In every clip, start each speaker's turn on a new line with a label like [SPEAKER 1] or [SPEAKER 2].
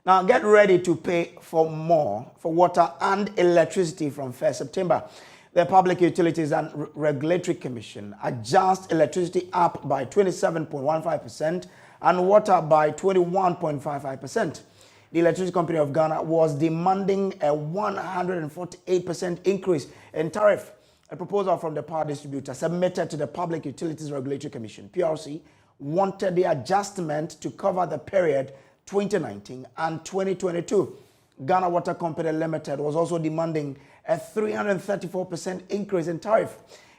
[SPEAKER 1] Now, get ready to pay for more for water and electricity from 1st September. The Public Utilities and Regulatory Commission adjusts electricity up by 27.15% and water by 21.55%. The Electricity Company of Ghana was demanding a 148% increase in tariff. A proposal from the power distributor submitted to the Public Utilities Regulatory Commission, PURC, wanted the adjustment to cover the period 2019 and 2022. Ghana Water Company Limited was also demanding a 334% increase in tariff.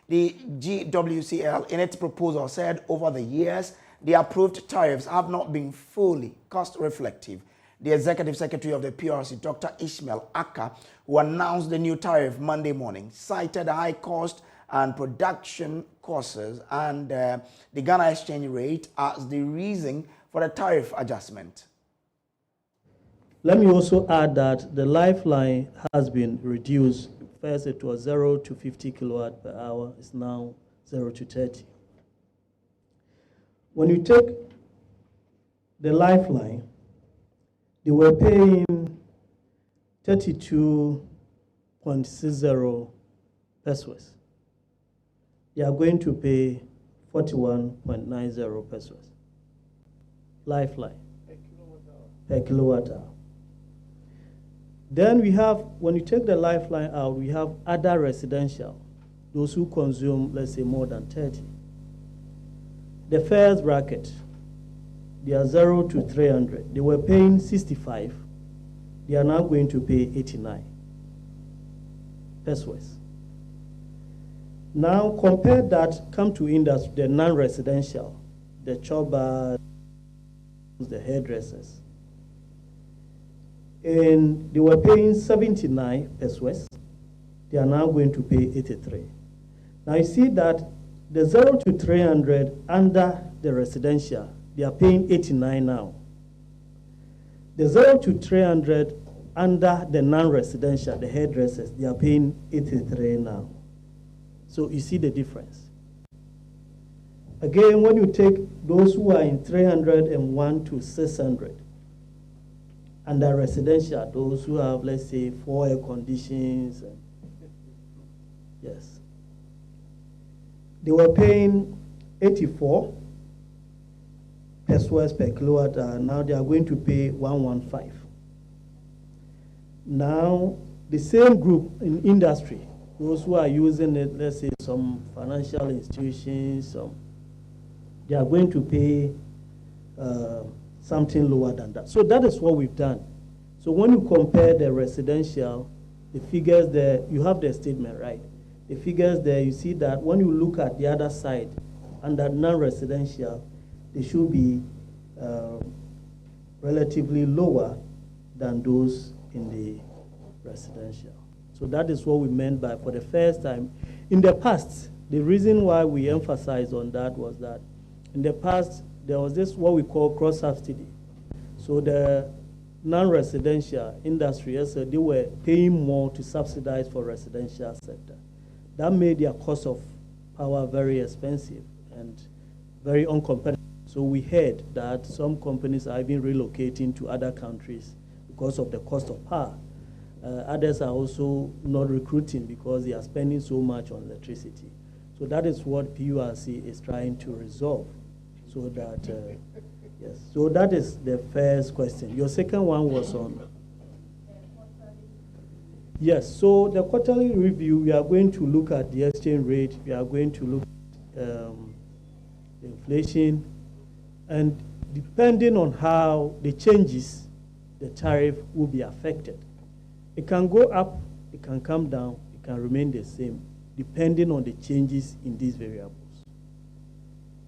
[SPEAKER 1] The GWCL, in its proposal, said over the years, the approved tariffs have not been fully cost-reflective. The Executive Secretary of the PURC, Dr. Ishmael Akka, who announced the new tariff Monday morning, cited high cost and production costs and the Ghana exchange rate as the reason for the tariff adjustment.
[SPEAKER 2] Let me also add that the lifeline has been reduced. First, it was 0 to 50 kilowatt per hour. It's now 0 to 30. When you take the lifeline, they were paying 32.60 pesos. They are going to pay 41.90 pesos. Lifeline per kilowatt hour. Then we have, when you take the lifeline out, we have other residential, those who consume, let's say, more than 30. The first bracket, they are 0 to 300. They were paying 65. They are now going to pay 89 pesos. Now compare that, come to industry, the non-residential, the chobbers, the hairdressers. And they were paying 79 pesos. They are now going to pay 83. Now you see that the 0 to 300 under the residential, they are paying 89 now. The 0 to 300 under the non-residential, the hairdressers, they are paying 83 now. So you see the difference. Again, when you take those who are in 301 to 600, under residential, those who have, let's say, 4 air conditions, yes, they were paying 84 pesos per kilowatt hour. Now they are going to pay 115. Now, the same group in industry, those who are using it, let's say some financial institutions, they are going to pay something lower than that. So that is what we've done. So when you compare the residential, the figures there, you have the statement, right? The figures there, you see that when you look at the other side, under non-residential, they should be relatively lower than those in the residential. So that is what we meant by, for the first time. In the past, the reason why we emphasized on that was that in the past, there was this what we call cross-subsidy. So the non-residential industry, they were paying more to subsidize for residential sector. That made their cost of power very expensive and very uncompetitive. So we heard that some companies are even relocating to other countries because of the cost of power. Others are also not recruiting because they are spending so much on electricity. So that is what PURC is trying to resolve. So that, yes, so that is the first question. Your second one was on? Yes, so the quarterly review, we are going to look at the exchange rate, we are going to look at inflation, and depending on how the changes, the tariff will be affected. It can go up, it can come down, it can remain the same, depending on the changes in these variables.